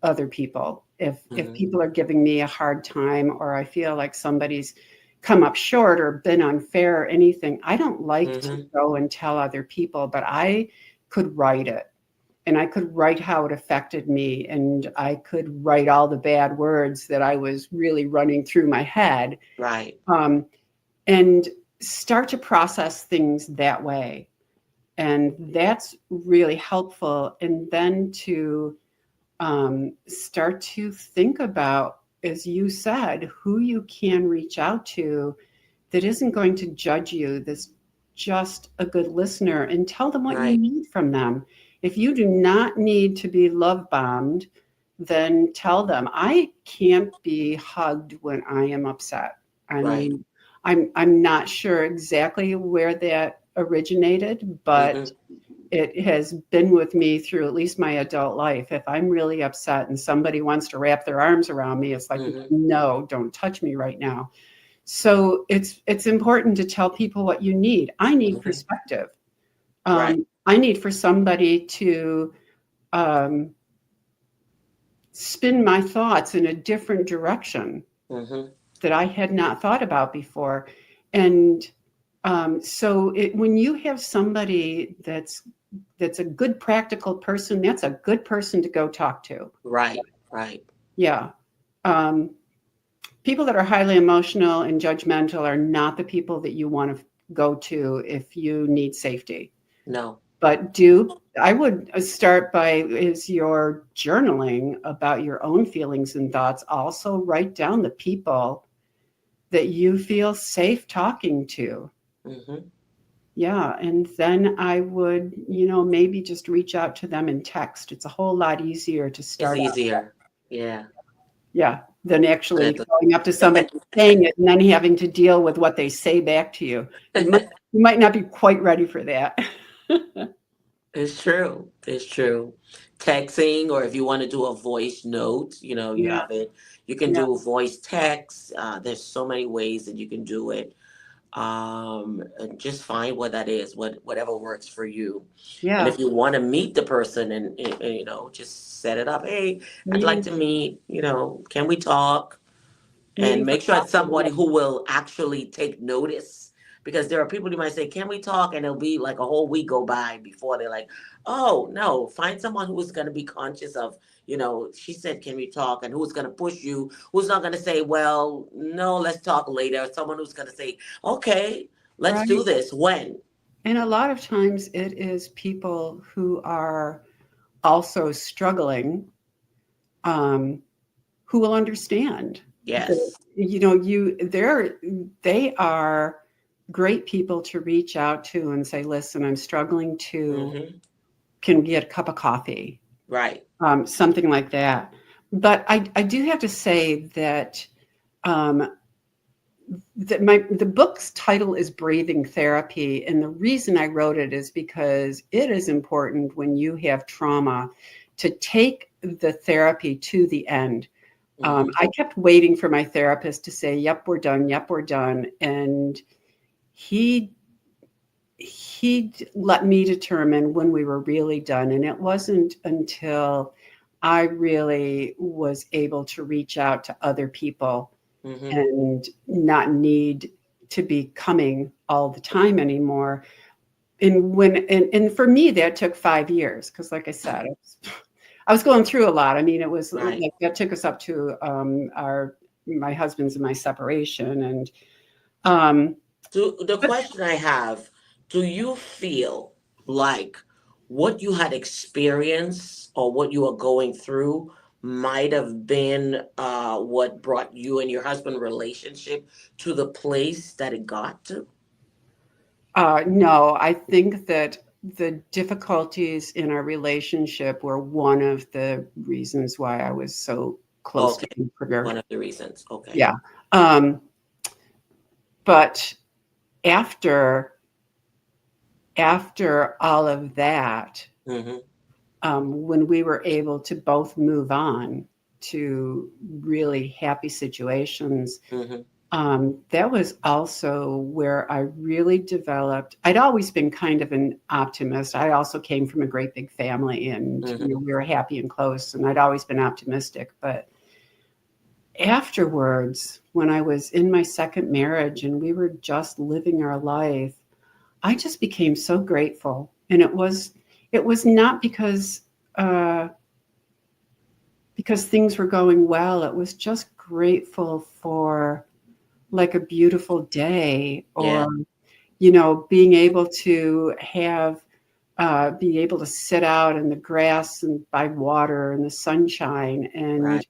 other people. If Mhm. people are giving me a hard time, or I feel like somebody's come up short or been unfair or anything, I don't like to Mhm. go and tell other people, but I could write it. And I could write how it affected me, and I could write all the bad words that I was really running through my head, Right. and start to process things that way. And that's really helpful. And then to start to think about, as you said, who you can reach out to that isn't going to judge you, that's just a good listener, and tell them what you Right. need from them. If you do not need to be love bombed, then tell them, I can't be hugged when I am upset. I Right. mean, I'm not sure exactly where that originated, but Mm-hmm. it has been with me through at least my adult life. If I'm really upset and somebody wants to wrap their arms around me, it's like, Mm-hmm. no, don't touch me right now. So it's important to tell people what you need. I need Mm-hmm. perspective. Right. I need for somebody to um, spin my thoughts in a different direction Mm-hmm. that I had not thought about before. And when you have somebody that's a good practical person, that's a good person to go talk to. Right. Right. Yeah. Um, People that are highly emotional and judgmental are not the people that you want to go to if you need safety. No. But I would start by, is your journaling about your own feelings and thoughts. Also write down the people that you feel safe talking to. Mm-hmm. Yeah. And then I would, maybe just reach out to them in text. It's a whole lot easier to It's start out. easier. Yeah. Yeah. Than actually Good. going up to somebody and saying it and then having to deal with what they say back to you. You might not be quite ready for that. It's true. It's true. Texting, or if you want to do a voice note, you Yeah. have it. You can Yeah. do voice text. There's so many ways that you can do it. And just find what that is, whatever works for you. And Yeah. if you want to meet the person and just set it up. Hey, I'd like Meeting, to meet. Can we talk? And meeting for make sure it's coffee. somebody who will actually take notice, because there are people who might say, can we talk, and it'll be like a whole week go by before they're like, oh no. Find someone who is going to be conscious of, she said, can we talk, and who's going to push you, who's not going to say, well, no, let's talk later. Someone who's going to say, okay, let's do Right. this. When? And a lot of times it is people who are also struggling, um, who will understand that, Yes. they are great people to reach out to and say, listen, I'm struggling to, Hmm. can we get a cup of coffee? Right. Something like that. But I do have to say that um, the book's title is Breathing Therapy, and the reason I wrote it is because it is important when you have trauma to take the therapy to the end. Hmm. I kept waiting for my therapist to say, "Yep, we're done. Yep, we're done," and he let me determine when we were really done. And it wasn't until I really was able to reach out to other people Hmm. and not need to be coming all the time anymore. And for me, that took 5 years because, like I said, I was going through a lot. I mean, it was Right. like that took us up to my husband's and my separation, and um, The question I have, do you feel like what you had experienced or what you were going through might have been what brought you and your husband relationship to the place that it got to? no, I think that the difficulties in our relationship were one of the reasons why I was so close to Okay, being trigger. one of the reasons. Okay. Yeah. Um, but after all of that, Mm-hmm. when we were able to both move on to really happy situations, Mm-hmm. that was also where I really developed. I'd always been kind of an optimist. I also came from a great big family, and Mm-hmm. we were happy and close, and I'd always been optimistic. But afterwards, when I was in my second marriage and we were just living our life, I just became so grateful. And it was not uh, because things were going well. It was just grateful for like a beautiful day, Yeah. or being able to have be able to sit out in the grass and by water and the sunshine. And Right.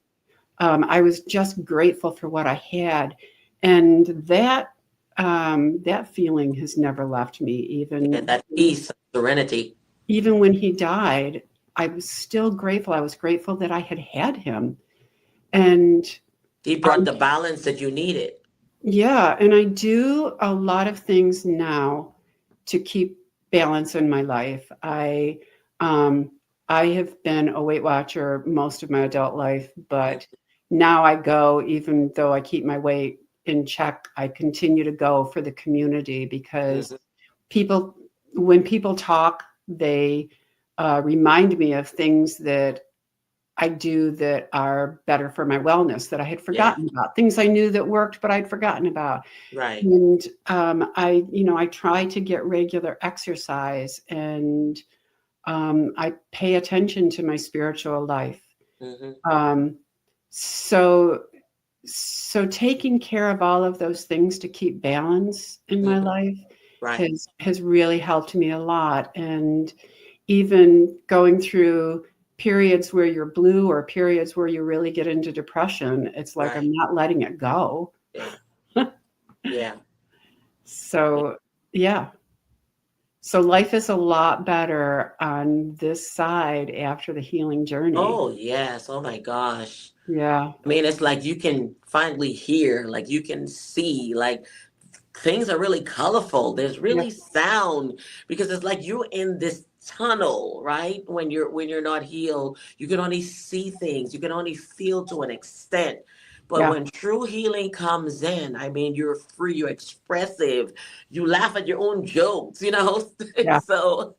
I was just grateful for what I had. And that feeling has never left me, And that peace, serenity. even when he died. I was still grateful. I was grateful that I had him. And He brought the balance that you needed. yeah, and I do a lot of things now to keep balance in my life. Um, I have been a Weight Watcher most of my adult life, but now I go, even though I keep my weight in check, I continue to go for the community because people, when people talk, they remind me of things that I do that are better for my wellness that I had forgotten about, things I knew that worked, but I'd forgotten about. Right. And I try to get regular exercise, and I pay attention to my spiritual life. Um, so taking care of all of those things to keep balance in my life Right. has really helped me a lot. And even going through periods where you're blue or periods where you really get into depression, it's like, Right. I'm not letting it go. Yeah. Yeah. So, yeah. So life is a lot better on this side after the healing journey. Oh, yes. Oh my gosh. Yeah. I mean, it's like you can finally hear, like you can see, like things are really colorful. There's Yeah. really sound because it's like you're in this tunnel, right? When you're not healed, you can only see things, you can only feel to an extent. But Yeah. when true healing comes in, I mean, you're free, you're expressive, you laugh at your own jokes, you know? Yeah. So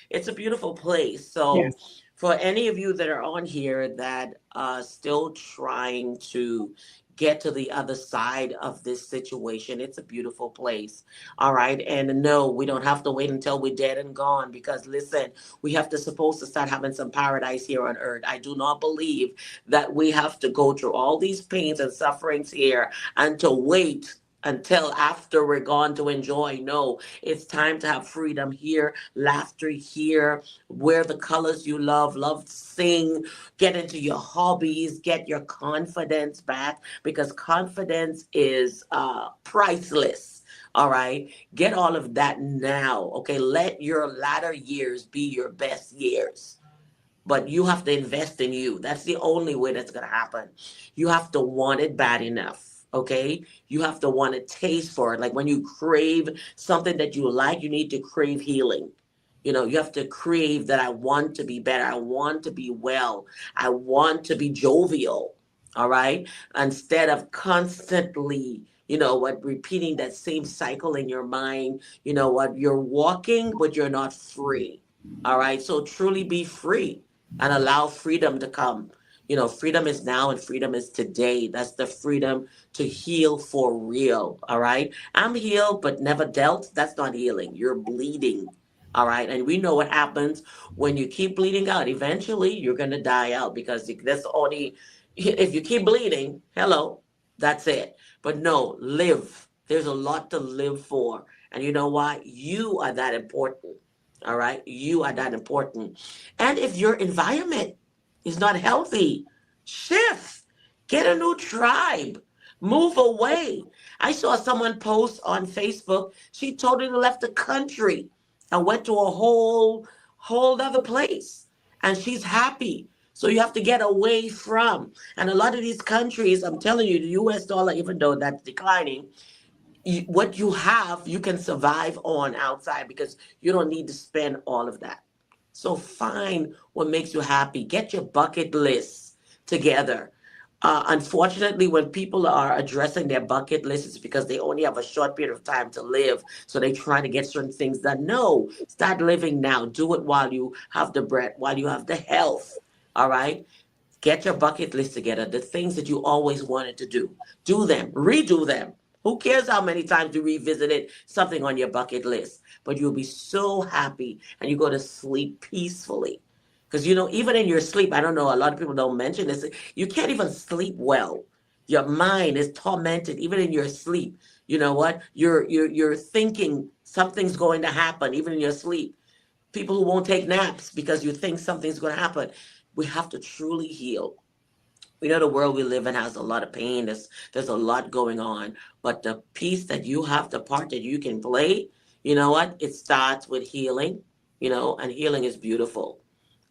it's a beautiful place. So Yes. for any of you that are on here that are still trying to get to the other side of this situation, it's a beautiful place. All right. And no, we don't have to wait until we're dead and gone because listen, we have to supposed to start having some paradise here on earth. I do not believe that we have to go through all these pains and sufferings here and to wait until after we're gone to enjoy. No, it's time to have freedom here, laughter here, wear the colors you love, sing, get into your hobbies, get your confidence back because confidence is priceless. All right. Get all of that now. Okay. Let your latter years be your best years. But you have to invest in you. That's the only way that's going to happen. You have to want it bad enough. Okay. You have to want to taste for it. Like when you crave something that you like, you need to crave healing. You know, you have to crave that I want to be better. I want to be well. I want to be jovial. All right. Instead of constantly, you know what, repeating that same cycle in your mind, you know what, you're walking, but you're not free. All right. So truly be free and allow freedom to come. You know, freedom is now and freedom is today. That's the freedom to heal for real. All right. I'm healed, but never dealt. That's not healing. You're bleeding. All right. And we know what happens when you keep bleeding out. Eventually, you're going to die out because that's only, if you keep bleeding, hello, that's it. But no, live. There's a lot to live for. And you know why? You are that important. All right. You are that important. And if your environment is not healthy, shift, get a new tribe, move away. I saw someone post on Facebook. She totally left the country and went to a whole other place. And she's happy. So you have to get away from. And a lot of these countries, I'm telling you, the US dollar, even though that's declining, what you have, you can survive on outside because you don't need to spend all of that. So find what makes you happy. Get your bucket list together. Unfortunately, when people are addressing their bucket list, it's because they only have a short period of time to live. So they try to get certain things done. No, start living now. Do it while you have the breath, while you have the health. All right. Get your bucket list together. The things that you always wanted to do them, redo them. Who cares how many times you revisited something on your bucket list? But you'll be so happy and you go to sleep peacefully. Because, you know, even in your sleep, I don't know, a lot of people don't mention this. You can't even sleep well. Your mind is tormented, even in your sleep. You know what? You're thinking something's going to happen, even in your sleep. people who won't take naps because you think something's going to happen. We have to truly heal. We know the world we live in has a lot of pain. There's a lot going on, but the piece that you have, the part that you can play, you know what? It starts with healing, and healing is beautiful.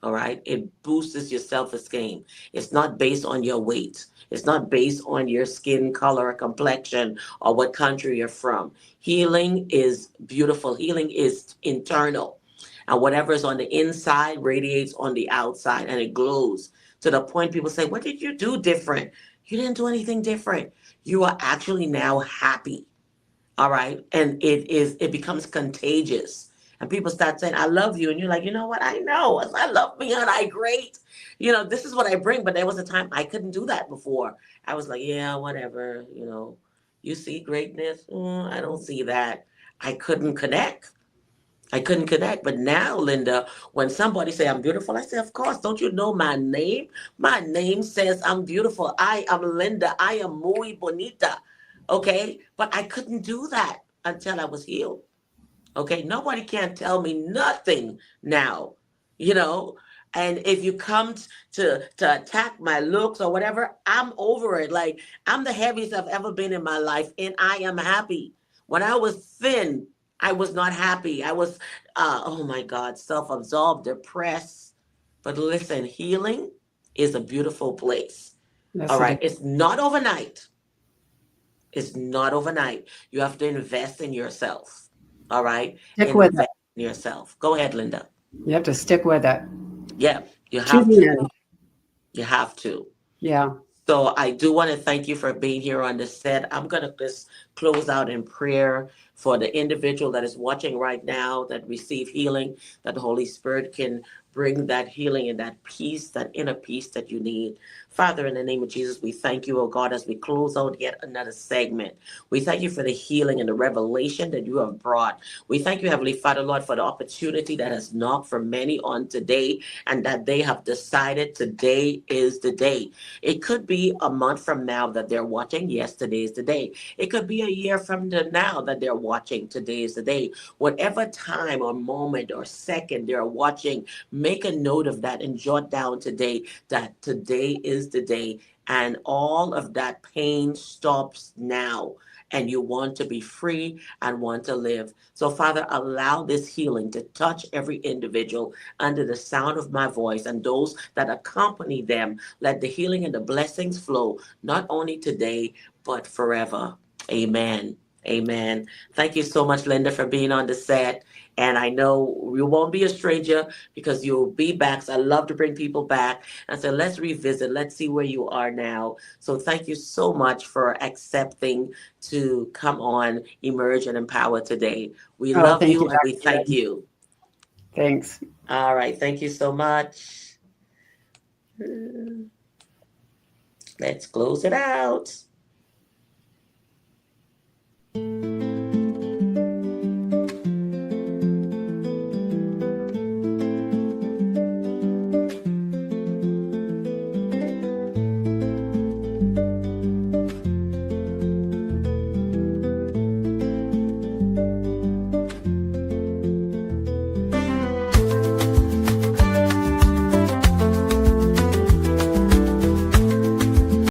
All right. It boosts your self-esteem. It's not based on your weight. It's not based on your skin color or complexion or what country you're from. Healing is beautiful. Healing is internal. And whatever is on the inside radiates on the outside and it glows to the point people say, what did you do different? You didn't do anything different. You are actually now happy. All right. And it becomes contagious. And people start saying, I love you. And you're like, you know what? I know. I love me. And I great. This is what I bring. But there was a time I couldn't do that before. I was like, yeah, whatever. You see greatness. I don't see that. I couldn't connect. I couldn't connect. But now, Linda, when somebody say I'm beautiful, I say, of course, don't you know my name? My name says I'm beautiful. I am Linda. I am muy bonita. Okay. But I couldn't do that until I was healed. Okay. Nobody can tell me nothing now, you know. And if you come to attack my looks or whatever, I'm over it. Like, I'm the heaviest I've ever been in my life, and I am happy. When I was thin, I was not happy. I was, oh my God, self-absorbed, depressed. But listen, healing is a beautiful place. Yes, All it right. is. It's not overnight. It's not overnight. You have to invest in yourself. All right. Stick with it. Invest in yourself. Go ahead, Linda. You have to stick with it Yeah, you to have the to. end. You have to. Yeah. So I do want to thank you for being here on the set. I'm going to just close out in prayer for the individual that is watching right now that receive healing, that the Holy Spirit can bring that healing and that peace, that inner peace that you need. Father, in the name of Jesus, we thank you, oh God, as we close out yet another segment. We thank you for the healing and the revelation that you have brought. We thank you, Heavenly Father, Lord, for the opportunity that has knocked for many on today and that they have decided today is the day. It could be a month from now that they're watching. Yes, today is the day. It could be a year from now that they're watching. Today is the day. Whatever time or moment or second they're watching, make a note of that and jot down today that today is the day. And all of that pain stops now. And you want to be free and want to live. So, Father, allow this healing to touch every individual under the sound of my voice and those that accompany them. Let the healing and the blessings flow, not only today, but forever. Amen. Amen. Thank you so much, Linda, for being on the set. And I know you won't be a stranger because you'll be back. So I love to bring people back. And so let's revisit. Let's see where you are now. So thank you so much for accepting to come on Emerge and Empower today. We Oh, love thank you, you and we Dr. thank Lynn. you. Thanks. All right. Thank you so much. Let's close it out.